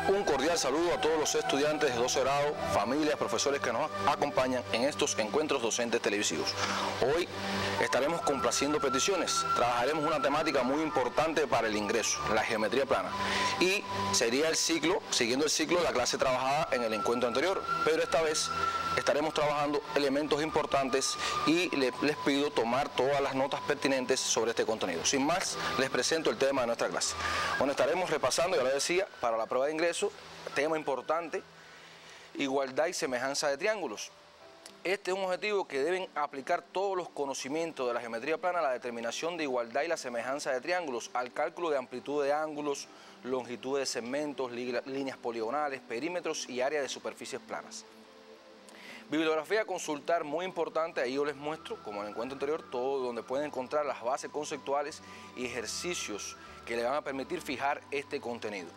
Un cordial saludo a todos los estudiantes de 12 grado, familias, profesores que nos acompañan en estos encuentros docentes televisivos. Hoy estaremos complaciendo peticiones, trabajaremos una temática muy importante para el ingreso, la geometría plana. Y sería el ciclo, siguiendo el ciclo de la clase trabajada en el encuentro anterior, pero esta vez estaremos trabajando elementos importantes y les pido tomar todas las notas pertinentes sobre este contenido. Sin más, les presento el tema de nuestra clase. Bueno, estaremos repasando, ya lo decía, para la prueba de ingreso, tema importante, igualdad y semejanza de triángulos. Este es un objetivo que deben aplicar todos los conocimientos de la geometría plana a la determinación de igualdad y la semejanza de triángulos, al cálculo de amplitud de ángulos, longitud de segmentos, líneas poligonales, perímetros y área de superficies planas. Bibliografía a consultar muy importante, ahí yo les muestro, como en el encuentro anterior, todo donde pueden encontrar las bases conceptuales y ejercicios que le van a permitir fijar este contenido.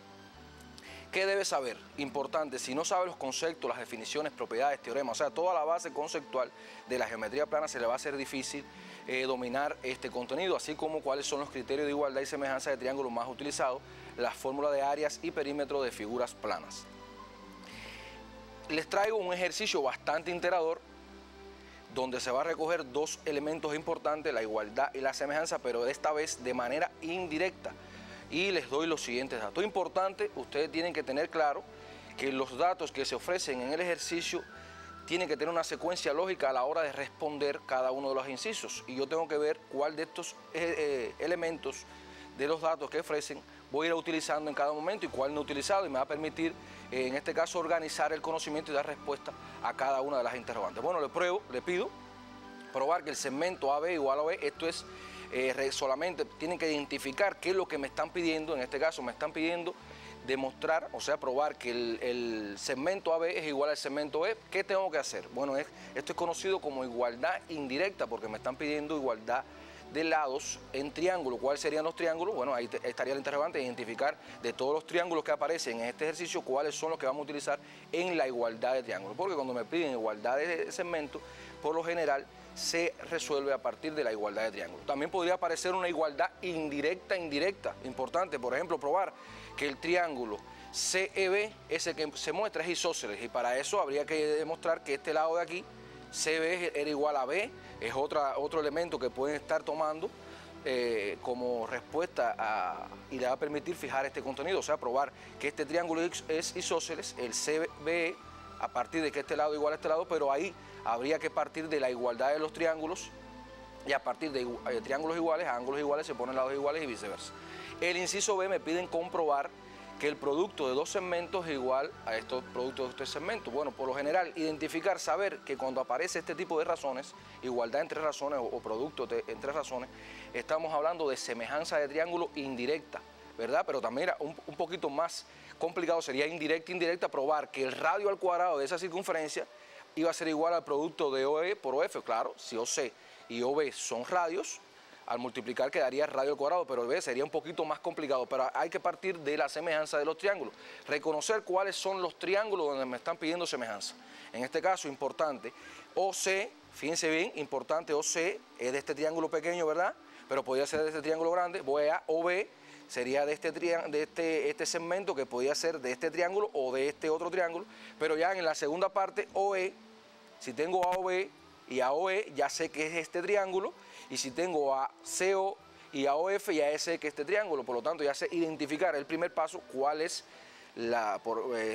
¿Qué debe saber? Importante, si no sabe los conceptos, las definiciones, propiedades, teoremas, o sea, toda la base conceptual de la geometría plana, se le va a hacer difícil dominar este contenido, así como cuáles son los criterios de igualdad y semejanza de triángulos más utilizados, las fórmulas de áreas y perímetros de figuras planas. Les traigo un ejercicio bastante integrador, donde se va a recoger dos elementos importantes, la igualdad y la semejanza, pero esta vez de manera indirecta. Y les doy los siguientes datos. Importante, ustedes tienen que tener claro que los datos que se ofrecen en el ejercicio tienen que tener una secuencia lógica a la hora de responder cada uno de los incisos. Y yo tengo que ver cuál de estos elementos de los datos que ofrecen voy a ir utilizando en cada momento y cuál no he utilizado, y me va a permitir, en este caso, organizar el conocimiento y dar respuesta a cada una de las interrogantes. Bueno, le pido probar que el segmento AB igual a B, esto es solamente tienen que identificar qué es lo que me están pidiendo. En este caso me están pidiendo demostrar, o sea, probar que el segmento AB es igual al segmento B. ¿Qué tengo que hacer? Bueno, esto es conocido como igualdad indirecta, porque me están pidiendo igualdad de lados en triángulo. ¿Cuáles serían los triángulos? Bueno, ahí estaría el interrogante, identificar de todos los triángulos que aparecen en este ejercicio, cuáles son los que vamos a utilizar en la igualdad de triángulo. Porque cuando me piden igualdad de segmento, por lo general se resuelve a partir de la igualdad de triángulo. También podría aparecer una igualdad indirecta, importante, por ejemplo, probar que el triángulo CEB, ese que se muestra, es isósceles, y para eso habría que demostrar que este lado de aquí, CB, era igual a B, es otro elemento que pueden estar tomando como respuesta y le va a permitir fijar este contenido, o sea, probar que este triángulo es isósceles, el CB, a partir de que este lado igual a este lado, pero ahí habría que partir de la igualdad de los triángulos, y a partir de triángulos iguales a ángulos iguales se ponen lados iguales y viceversa. El inciso B me piden comprobar que el producto de dos segmentos es igual a estos productos de estos segmentos. Bueno, por lo general, identificar, saber que cuando aparece este tipo de razones, igualdad entre razones o producto entre razones, estamos hablando de semejanza de triángulo indirecta, ¿verdad? Pero también era un poquito más complicado, sería indirecta, probar que el radio al cuadrado de esa circunferencia iba a ser igual al producto de OE por OF. Claro, si OC y OB son radios, al multiplicar quedaría radio al cuadrado, pero sería un poquito más complicado. Pero hay que partir de la semejanza de los triángulos, reconocer cuáles son los triángulos donde me están pidiendo semejanza. En este caso, importante, OC, fíjense bien, importante, OC es de este triángulo pequeño, ¿verdad? Pero podría ser de este triángulo grande. Voy a OB, sería de este segmento, que podía ser de este triángulo o de este otro triángulo. Pero ya en la segunda parte, OE, si tengo a OB y a OE, ya sé que es este triángulo, y si tengo a CO y a OF, ya sé que es este triángulo. Por lo tanto, ya sé identificar el primer paso, cuál es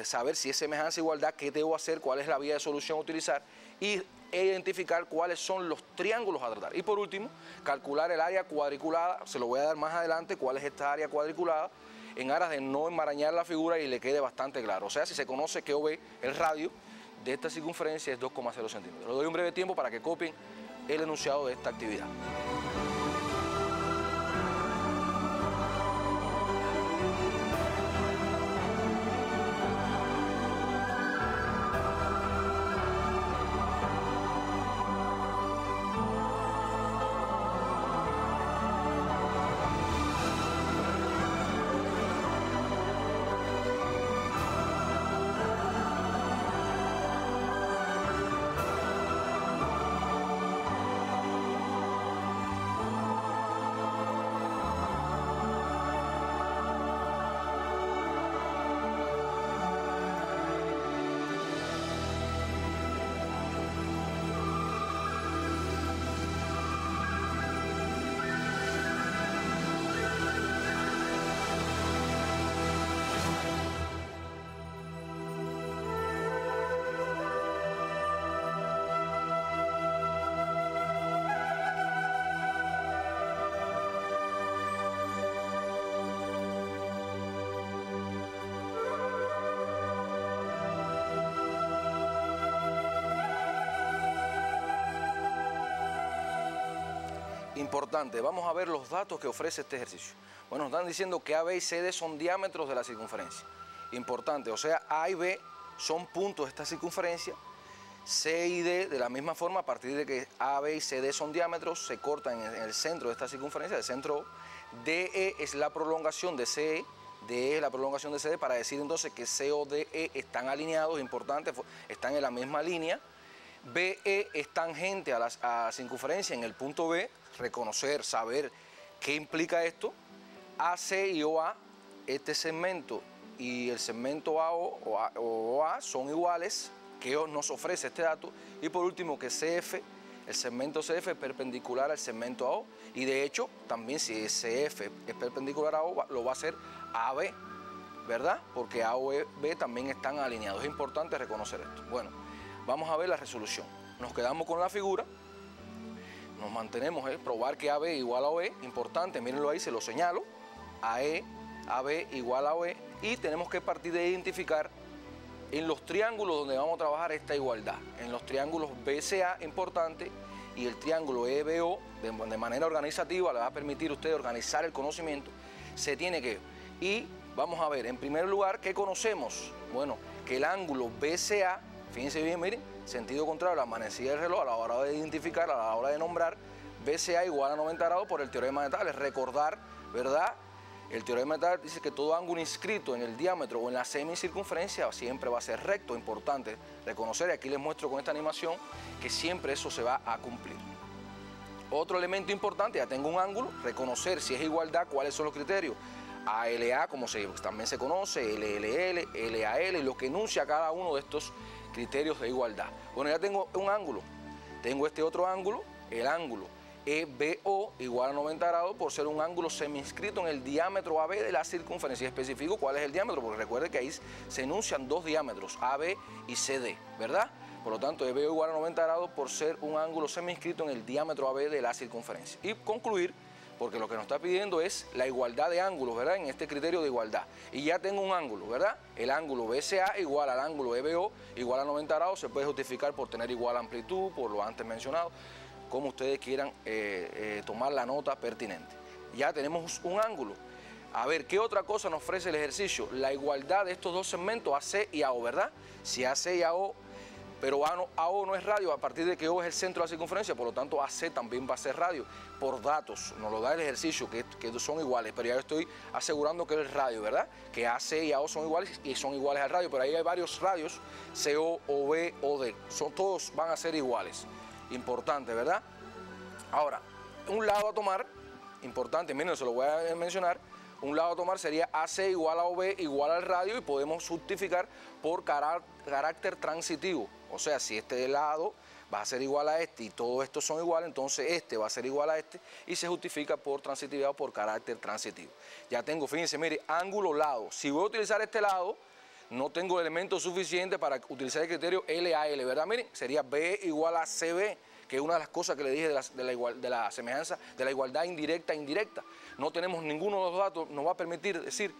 saber si es semejanza o igualdad, qué debo hacer, cuál es la vía de solución a utilizar, e identificar cuáles son los triángulos a tratar. Y por último, calcular el área cuadriculada. Se lo voy a dar más adelante, cuál es esta área cuadriculada, en aras de no enmarañar la figura y le quede bastante claro. O sea, si se conoce que OB, el radio, de esta circunferencia es 2,0 centímetros. Les doy un breve tiempo para que copien el enunciado de esta actividad. Importante, vamos a ver los datos que ofrece este ejercicio. Bueno, nos están diciendo que A, B y CD son diámetros de la circunferencia. Importante, o sea, A y B son puntos de esta circunferencia. C y D, de la misma forma, a partir de que A, B y CD son diámetros, se cortan en el centro de esta circunferencia, el centro O. DE es la prolongación de CE, DE es la prolongación de CD, para decir entonces que CO, DE están alineados, importante, están en la misma línea. BE es tangente a la circunferencia en el punto B, reconocer, saber qué implica esto. AC y OA, este segmento y el segmento AO o OA son iguales, que nos ofrece este dato. Y por último que CF, el segmento CF es perpendicular al segmento AO, y de hecho también si CF es perpendicular a AO lo va a hacer AB, ¿verdad? Porque AO y B también están alineados. Es importante reconocer esto. Bueno, vamos a ver la resolución. Nos quedamos con la figura, nos mantenemos, probar que AB igual a OE, importante, mírenlo ahí, se lo señalo, AE, AB igual a OE, y tenemos que partir de identificar en los triángulos donde vamos a trabajar esta igualdad. En los triángulos BCA, importante, y el triángulo EBO, de manera organizativa, le va a permitir a usted organizar el conocimiento, se tiene que... Y vamos a ver, en primer lugar, ¿qué conocemos? Bueno, que el ángulo BCA, fíjense bien, miren, sentido contrario, la manecilla del reloj a la hora de identificar, a la hora de nombrar, BCA igual a 90 grados por el teorema de Tales. Recordar, ¿verdad? El teorema de Tales dice que todo ángulo inscrito en el diámetro o en la semicircunferencia siempre va a ser recto. Importante reconocer, y aquí les muestro con esta animación, que siempre eso se va a cumplir. Otro elemento importante, ya tengo un ángulo, reconocer si es igualdad, cuáles son los criterios. ALA, como también se conoce, LLL, LAL, y lo que enuncia cada uno de estos criterios de igualdad. Bueno, ya tengo un ángulo, tengo este otro ángulo, el ángulo EBO igual a 90 grados por ser un ángulo semiinscrito en el diámetro AB de la circunferencia. Y especifico cuál es el diámetro, porque recuerde que ahí se enuncian dos diámetros, AB y CD, ¿verdad? Por lo tanto, EBO igual a 90 grados por ser un ángulo semiinscrito en el diámetro AB de la circunferencia. Y concluir, porque lo que nos está pidiendo es la igualdad de ángulos, ¿verdad? En este criterio de igualdad. Y ya tengo un ángulo, ¿verdad? El ángulo BCA igual al ángulo EBO igual a 90 grados, se puede justificar por tener igual amplitud, por lo antes mencionado, como ustedes quieran tomar la nota pertinente. Ya tenemos un ángulo. A ver, ¿qué otra cosa nos ofrece el ejercicio? La igualdad de estos dos segmentos, AC y AO, ¿verdad? Si AC y AO, pero AO no es radio, a partir de que O es el centro de la circunferencia, por lo tanto AC también va a ser radio. Por datos, nos lo da el ejercicio, que son iguales, pero ya estoy asegurando que es radio, ¿verdad? Que AC y AO son iguales y son iguales al radio, pero ahí hay varios radios, CO, OB, OD, todos van a ser iguales. Importante, ¿verdad? Ahora, un lado a tomar, importante, miren, se lo voy a mencionar, un lado a tomar sería AC igual a OB igual al radio, y podemos justificar por carácter transitivo. O sea, si este lado va a ser igual a este y todos estos son iguales, entonces este va a ser igual a este, y se justifica por transitividad o por carácter transitivo. Ya tengo, fíjense, mire, ángulo, lado. Si voy a utilizar este lado, no tengo elementos suficientes para utilizar el criterio LAL, ¿verdad? Miren, sería B igual a CB, que es una de las cosas que le dije de la semejanza, de la igualdad indirecta e indirecta. No tenemos ninguno de los datos, nos va a permitir decir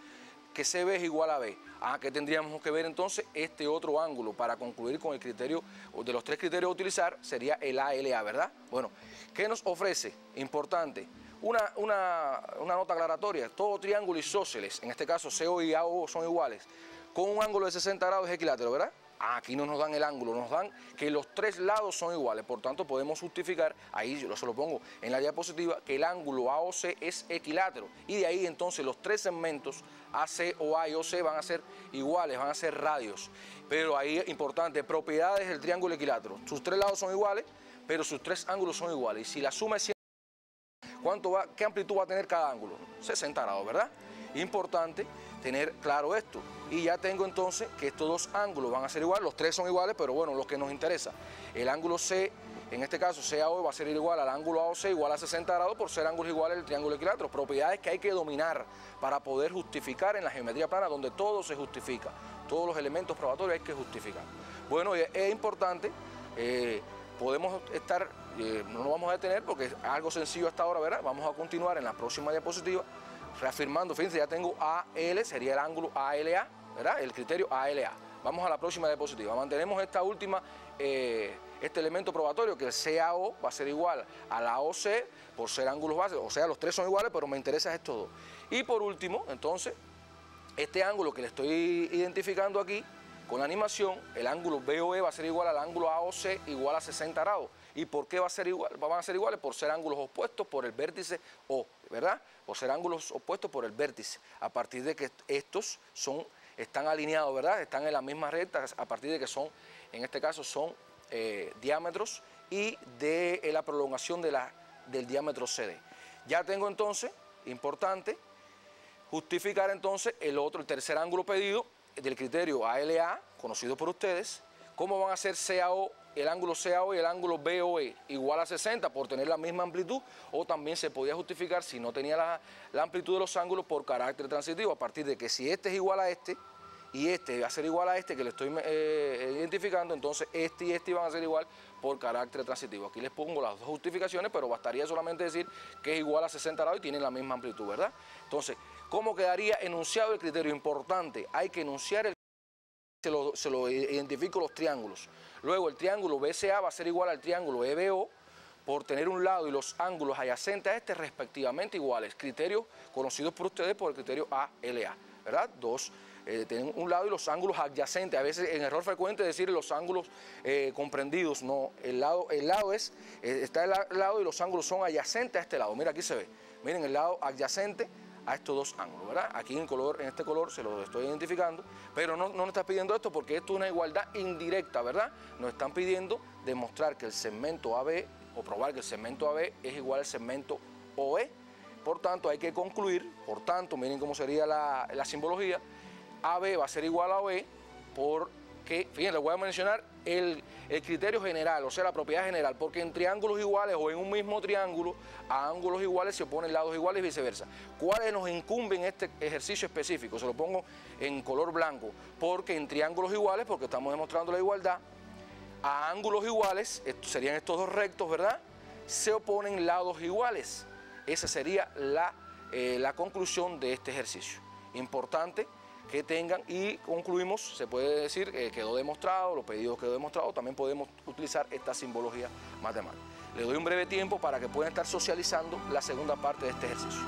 que CB es igual a B. ¿Qué tendríamos que ver entonces? Este otro ángulo para concluir con el criterio, de los 3 criterios a utilizar, sería el ALA, ¿verdad? Bueno, ¿qué nos ofrece? Importante. Una nota aclaratoria: todo triángulo isósceles, en este caso CO y AO son iguales, con un ángulo de 60 grados es equilátero, ¿verdad? Aquí no nos dan el ángulo, nos dan que los 3 lados son iguales, por tanto podemos justificar, ahí yo se lo pongo en la diapositiva, que el ángulo AOC es equilátero, y de ahí entonces los 3 segmentos AC, OA y OC van a ser iguales, van a ser radios. Pero ahí es importante, propiedades del triángulo equilátero: sus 3 lados son iguales, pero sus 3 ángulos son iguales, y si la suma es 100, ¿qué amplitud va a tener cada ángulo? 60 grados, ¿verdad? Importante tener claro esto. Y ya tengo entonces que estos 2 ángulos van a ser iguales, los 3 son iguales, pero bueno, lo que nos interesa, el ángulo C, en este caso CAO, va a ser igual al ángulo AOC, igual a 60 grados, por ser ángulos iguales del triángulo equilátero. Propiedades que hay que dominar para poder justificar en la geometría plana, donde todo se justifica, todos los elementos probatorios hay que justificar. Bueno, es importante, podemos estar, no nos vamos a detener porque es algo sencillo hasta ahora, ¿verdad? Vamos a continuar en la próxima diapositiva, reafirmando. Fíjense, ya tengo AL, sería el ángulo ALA, ¿verdad? El criterio ALA. Vamos a la próxima diapositiva. Mantenemos esta última, este elemento probatorio, que el CAO va a ser igual a la OC por ser ángulos bases, o sea, los 3 son iguales, pero me interesa estos 2. Y por último, entonces, este ángulo que le estoy identificando aquí con la animación, el ángulo BOE va a ser igual al ángulo AOC, igual a 60 grados. ¿Y por qué va a ser igual? Van a ser iguales por ser ángulos opuestos por el vértice O, ¿verdad? Por ser ángulos opuestos por el vértice, a partir de que estos están alineados, ¿verdad? Están en la misma recta, a partir de que son, en este caso, son diámetros y de la prolongación del diámetro CD. Ya tengo entonces, importante, justificar entonces el tercer ángulo pedido del criterio ALA, conocido por ustedes. ¿Cómo van a ser CAO, el ángulo CAO y el ángulo BOE? Igual a 60 por tener la misma amplitud, o también se podía justificar, si no tenía la amplitud de los ángulos, por carácter transitivo, a partir de que si este es igual a este y este va a ser igual a este que le estoy identificando, entonces este y este van a ser igual por carácter transitivo. Aquí les pongo las 2 justificaciones, pero bastaría solamente decir que es igual a 60 grados y tienen la misma amplitud, ¿verdad? Entonces, ¿cómo quedaría enunciado el criterio? Importante, hay que enunciar se lo identifico los triángulos. Luego el triángulo BCA va a ser igual al triángulo EBO por tener un lado y los ángulos adyacentes a este respectivamente iguales. Criterios conocidos por ustedes por el criterio ALA, ¿verdad? 2. Tienen un lado y los ángulos adyacentes. A veces en error frecuente decir los ángulos comprendidos. No, el lado está el lado y los ángulos son adyacentes a este lado. Mira, aquí se ve. Miren, el lado adyacente a estos 2 ángulos, ¿verdad? Aquí en este color se lo estoy identificando, pero no nos está pidiendo esto porque esto es una igualdad indirecta, ¿verdad? Nos están pidiendo demostrar que el segmento AB, o probar que el segmento AB es igual al segmento OE. Por tanto, hay que concluir, por tanto, miren cómo sería la simbología. AB va a ser igual a OE porque, fíjense, les voy a mencionar el criterio general, o sea, la propiedad general, porque en triángulos iguales o en un mismo triángulo, a ángulos iguales se oponen lados iguales y viceversa. ¿Cuáles nos incumben en este ejercicio específico? Se lo pongo en color blanco, porque en triángulos iguales, porque estamos demostrando la igualdad, a ángulos iguales, serían estos 2 rectos, ¿verdad? Se oponen lados iguales. Esa sería la conclusión de este ejercicio. Importante que tengan, y concluimos, se puede decir que quedó demostrado, los pedidos quedó demostrado, también podemos utilizar esta simbología matemática. Le doy un breve tiempo para que puedan estar socializando la segunda parte de este ejercicio.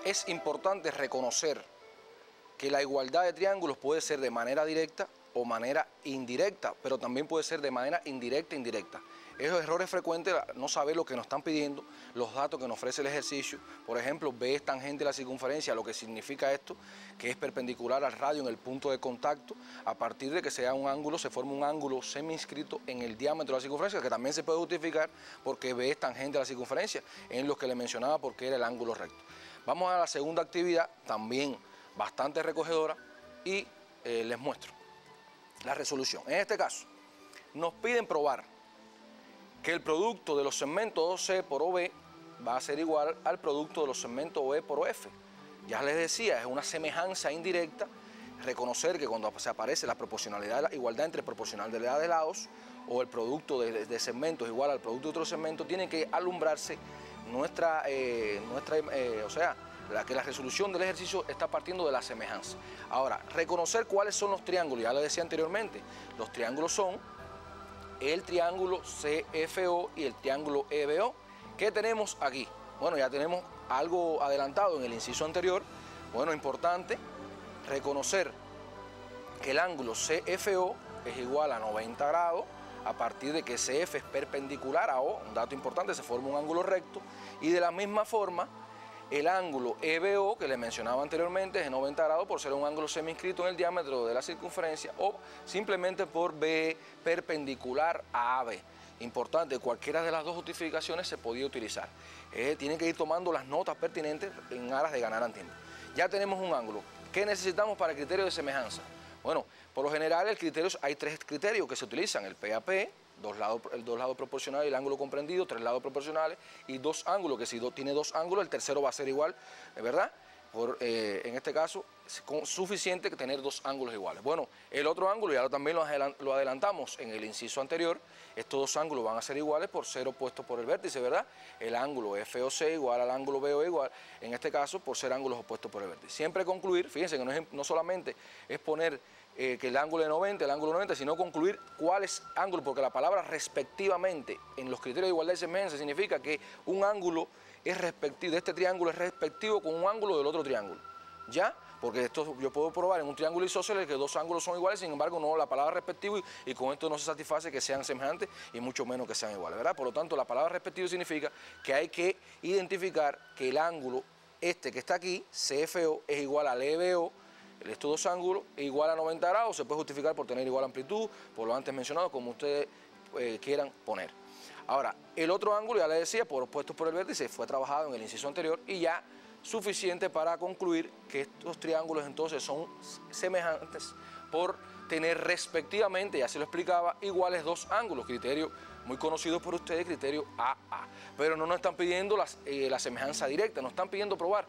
es importante reconocer que la igualdad de triángulos puede ser de manera directa o manera indirecta, pero también puede ser de manera indirecta e indirecta. Esos errores frecuentes, no saber lo que nos están pidiendo, los datos que nos ofrece el ejercicio. Por ejemplo, B es tangente a la circunferencia, lo que significa esto, que es perpendicular al radio en el punto de contacto. A partir de que sea un ángulo, se forma un ángulo semi-inscrito en el diámetro de la circunferencia, que también se puede justificar porque B es tangente a la circunferencia, en lo que le mencionaba porque era el ángulo recto. Vamos a la segunda actividad, también bastante recogedora, y les muestro la resolución. En este caso, nos piden probar que el producto de los segmentos OC por OB va a ser igual al producto de los segmentos OE por OF. Ya les decía, es una semejanza indirecta, reconocer que cuando se aparece la proporcionalidad, la igualdad entre proporcionalidad de lados o el producto de segmentos igual al producto de otro segmento, tiene que alumbrarse que la resolución del ejercicio está partiendo de la semejanza. Ahora, reconocer cuáles son los triángulos, ya lo decía anteriormente, los triángulos son el triángulo CFO y el triángulo EBO. ¿Qué tenemos aquí? Bueno, ya tenemos algo adelantado en el inciso anterior. Bueno, importante reconocer que el ángulo CFO es igual a 90 grados a partir de que CF es perpendicular a O, un dato importante, se forma un ángulo recto, y de la misma forma el ángulo EBO, que les mencionaba anteriormente, es de 90 grados por ser un ángulo semi-inscrito en el diámetro de la circunferencia o simplemente por B perpendicular a AB. Importante, cualquiera de las dos justificaciones se podía utilizar. Tienen que ir tomando las notas pertinentes en aras de ganar tiempo. Ya tenemos un ángulo. ¿Qué necesitamos para el criterio de semejanza? Bueno, por lo general hay tres criterios que se utilizan: el PAP, el dos lados proporcionales y el ángulo comprendido, tres lados proporcionales y dos ángulos, que si tiene dos ángulos, el tercero va a ser igual, ¿verdad? En este caso, es suficiente que tener dos ángulos iguales. Bueno, el otro ángulo, ya también lo adelantamos en el inciso anterior, estos dos ángulos van a ser iguales por ser opuestos por el vértice, ¿verdad? El ángulo FOC igual al ángulo BO igual, en este caso, por ser ángulos opuestos por el vértice. Siempre concluir, fíjense que no solamente es poner que el ángulo de 90, sino concluir cuáles ángulos, porque la palabra respectivamente en los criterios de igualdad y semejanza significa que un ángulo es respectivo, de este triángulo es respectivo con un ángulo del otro triángulo, ¿ya? Porque esto yo puedo probar en un triángulo isósceles que dos ángulos son iguales, sin embargo no, la palabra respectivo y con esto no se satisface que sean semejantes y mucho menos que sean iguales, ¿verdad? Por lo tanto, la palabra respectivo significa que hay que identificar que el ángulo este que está aquí, CFO, es igual al EBO, estos dos ángulos, es igual a 90 grados, se puede justificar por tener igual amplitud, por lo antes mencionado, como ustedes quieran poner. Ahora, el otro ángulo, ya les decía, por opuestos por el vértice, fue trabajado en el inciso anterior y ya suficiente para concluir que estos triángulos entonces son semejantes por tener respectivamente, ya se lo explicaba, iguales dos ángulos, criterio muy conocido por ustedes, criterio AA. Pero no nos están pidiendo la semejanza directa, nos están pidiendo probar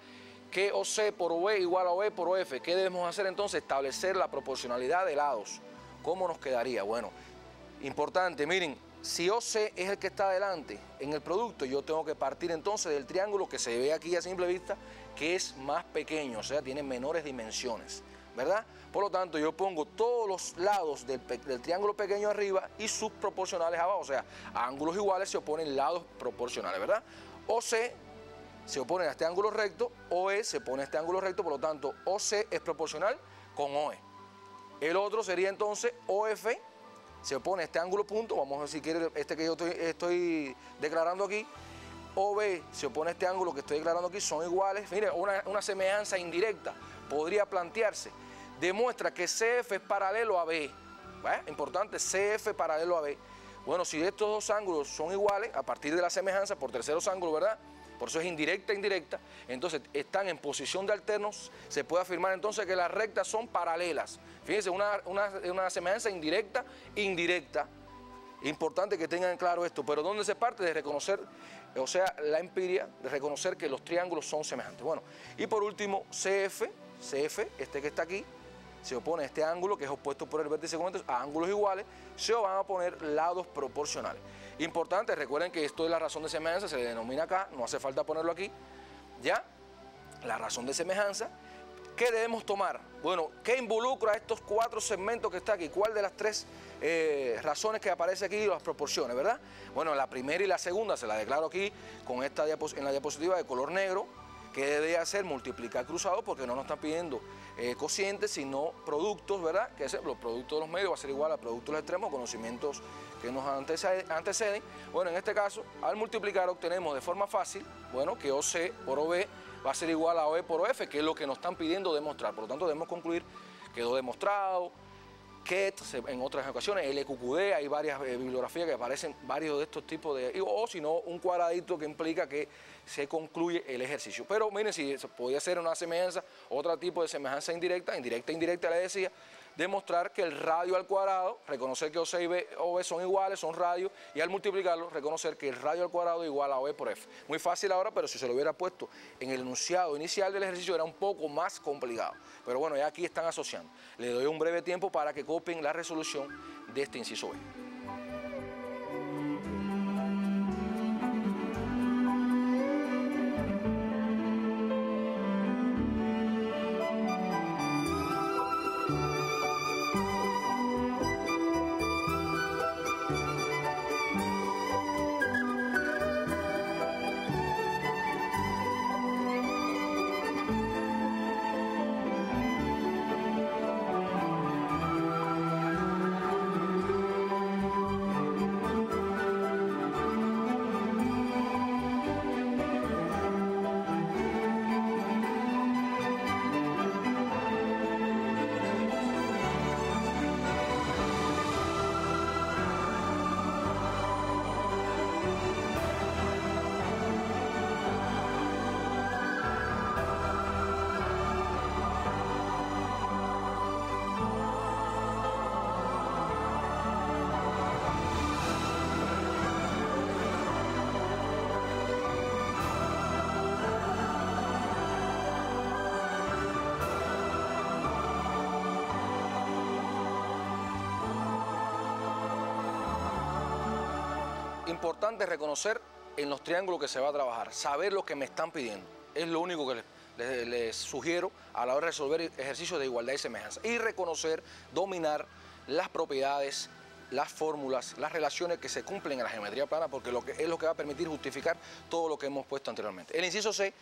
que OC por OB igual a OE por OF. ¿Qué debemos hacer entonces? Establecer la proporcionalidad de lados. ¿Cómo nos quedaría? Bueno, importante, miren, si OC es el que está adelante en el producto, yo tengo que partir entonces del triángulo que se ve aquí a simple vista, que es más pequeño, o sea, tiene menores dimensiones, ¿verdad? Por lo tanto, yo pongo todos los lados del triángulo pequeño arriba y sus proporcionales abajo, o sea, a ángulos iguales se oponen lados proporcionales, ¿verdad? OC se opone a este ángulo recto, OE se pone a este ángulo recto, por lo tanto, OC es proporcional con OE. El otro sería entonces OF, se opone a este ángulo punto, vamos a ver si quiere este que yo estoy declarando aquí, OB se opone a este ángulo que estoy declarando aquí, son iguales. Mire, una semejanza indirecta podría plantearse. Demuestra que CF es paralelo a B, ¿vale? Importante, CF paralelo a B. Bueno, si estos dos ángulos son iguales, a partir de la semejanza por terceros ángulos, ¿verdad? Por eso es indirecta, entonces están en posición de alternos, se puede afirmar entonces que las rectas son paralelas. Fíjense, una semejanza indirecta. Importante que tengan claro esto, pero ¿dónde se parte? De reconocer, o sea, la empiria, de reconocer que los triángulos son semejantes. Bueno, y por último, CF, este que está aquí, se opone a este ángulo que es opuesto por el vértice con a ángulos iguales, se van a poner lados proporcionales. Importante, recuerden que esto es la razón de semejanza, se le denomina acá, no hace falta ponerlo aquí, ¿ya? La razón de semejanza. ¿Qué debemos tomar? Bueno, ¿qué involucra estos cuatro segmentos que está aquí? ¿Cuál de las tres razones que aparece aquí las proporciones, verdad? Bueno, la primera y la segunda se la declaro aquí con en la diapositiva de color negro. ¿Qué debe hacer? Multiplicar cruzado, porque no nos están pidiendo cocientes, sino productos, ¿verdad? Que es los productos de los medios va a ser igual a productos de los extremos, conocimientos que nos anteceden. Bueno, en este caso, al multiplicar obtenemos de forma fácil, bueno, que OC por OB va a ser igual a OE por OF, que es lo que nos están pidiendo demostrar. Por lo tanto, debemos concluir, quedó demostrado. KET, en otras ocasiones, LQQD, hay varias bibliografías que aparecen varios de estos tipos de, o si no, un cuadradito que implica que se concluye el ejercicio. Pero miren, si se podía hacer una semejanza, otro tipo de semejanza indirecta, indirecta le decía, demostrar que el radio al cuadrado, reconocer que OC y OB son iguales, son radios, y al multiplicarlo, reconocer que el radio al cuadrado es igual a OE por F. Muy fácil ahora, pero si se lo hubiera puesto en el enunciado inicial del ejercicio era un poco más complicado. Pero bueno, ya aquí están asociando. Le doy un breve tiempo para que copien la resolución de este inciso B. Importante reconocer en los triángulos que se va a trabajar, saber lo que me están pidiendo. Es lo único que les sugiero a la hora de resolver ejercicios de igualdad y semejanza. Y reconocer, dominar las propiedades, las fórmulas, las relaciones que se cumplen en la geometría plana, porque es lo que va a permitir justificar todo lo que hemos puesto anteriormente. El inciso C,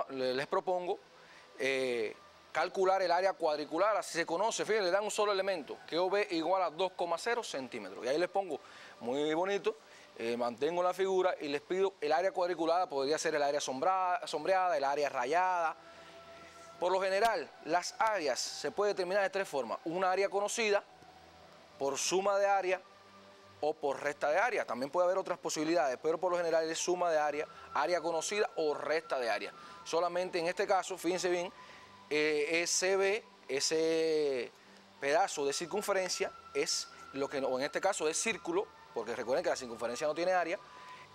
les propongo calcular el área cuadricular, así se conoce. Fíjense, le dan un solo elemento, que OB igual a 2,0 centímetros. Y ahí les pongo muy bonito. Mantengo la figura y les pido el área cuadriculada, podría ser el área sombreada, el área rayada. Por lo general, las áreas se puede determinar de tres formas: una área conocida, por suma de área o por resta de área. También puede haber otras posibilidades, pero por lo general es suma de área, área conocida o resta de área. Solamente en este caso, fíjense bien, ese pedazo de circunferencia es lo que, o en este caso es círculo, porque recuerden que la circunferencia no tiene área.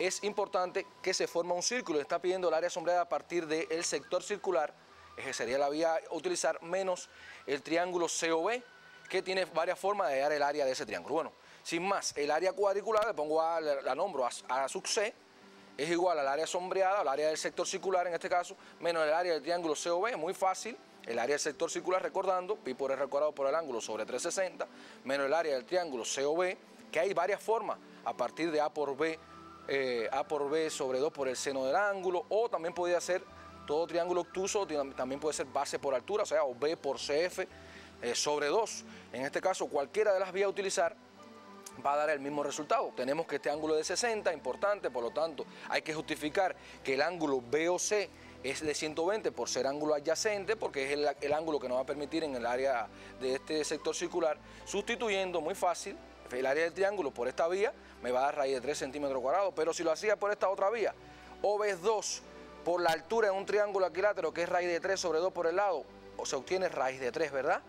Es importante que se forma un círculo. Está pidiendo el área sombreada a partir del sector circular, que sería la vía a utilizar, menos el triángulo COB, que tiene varias formas de hallar el área de ese triángulo. Bueno, sin más, el área cuadricular, le pongo la nombro A sub C, es igual al área sombreada, al área del sector circular en este caso, menos el área del triángulo COB. Muy fácil. El área del sector circular, recordando, pi por R cuadrado por el ángulo sobre 360, menos el área del triángulo COB, que hay varias formas a partir de A por B sobre 2 por el seno del ángulo, o también podría ser todo triángulo obtuso, también puede ser base por altura, o sea, o B por CF sobre 2. En este caso, cualquiera de las vías a utilizar va a dar el mismo resultado. Tenemos que este ángulo es de 60, importante, por lo tanto, hay que justificar que el ángulo BOC es de 120 por ser ángulo adyacente, porque es el ángulo que nos va a permitir en el área de este sector circular, sustituyendo muy fácil el área del triángulo por esta vía, me va a dar raíz de 3 centímetros cuadrados, pero si lo hacía por esta otra vía, OB es 2 por la altura de un triángulo equilátero, que es raíz de 3 sobre 2 por el lado, o se obtiene raíz de 3, ¿verdad?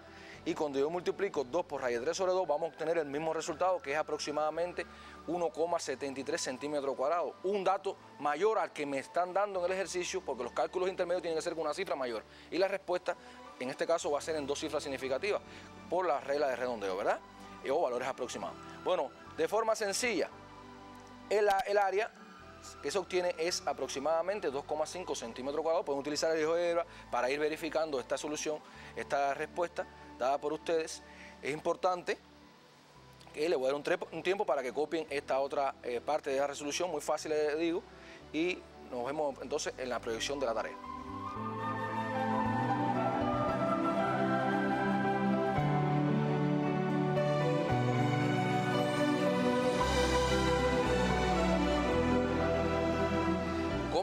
Y cuando yo multiplico 2 por raíz de 3 sobre 2, vamos a obtener el mismo resultado, que es aproximadamente 1,73 centímetros cuadrados. Un dato mayor al que me están dando en el ejercicio, porque los cálculos intermedios tienen que ser con una cifra mayor. Y la respuesta, en este caso, va a ser en 2 cifras significativas, por la regla de redondeo, ¿verdad? O valores aproximados. Bueno, de forma sencilla, el área que se obtiene es aproximadamente 2,5 centímetros cuadrados. Pueden utilizar el GeoGebra para ir verificando esta solución, esta respuesta dada por ustedes. Es importante que le voy a dar un tiempo para que copien esta otra parte de la resolución, muy fácil les digo, y nos vemos entonces en la proyección de la tarea.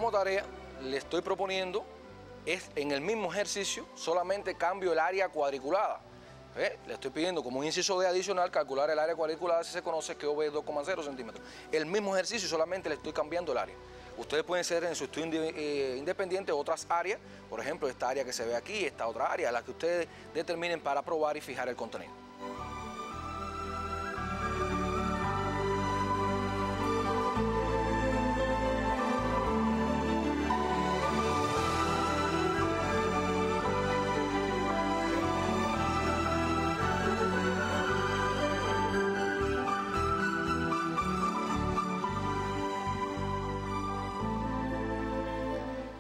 como tarea le estoy proponiendo es en el mismo ejercicio, solamente cambio el área cuadriculada. Le estoy pidiendo como un inciso D adicional calcular el área cuadriculada, si se conoce, que OB es 2,0 centímetros. El mismo ejercicio, solamente le estoy cambiando el área. Ustedes pueden hacer en su estudio independiente otras áreas, por ejemplo, esta área que se ve aquí, esta otra área, la que ustedes determinen para probar y fijar el contenido.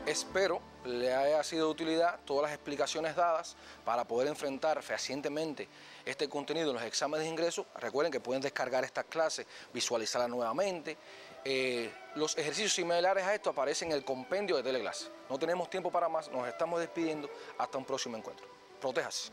Espero le haya sido de utilidad todas las explicaciones dadas para poder enfrentar fehacientemente este contenido en los exámenes de ingreso. Recuerden que pueden descargar estas clases, visualizarlas nuevamente. Los ejercicios similares a esto aparecen en el compendio de Teleclase. No tenemos tiempo para más, nos estamos despidiendo. Hasta un próximo encuentro. Protéjase.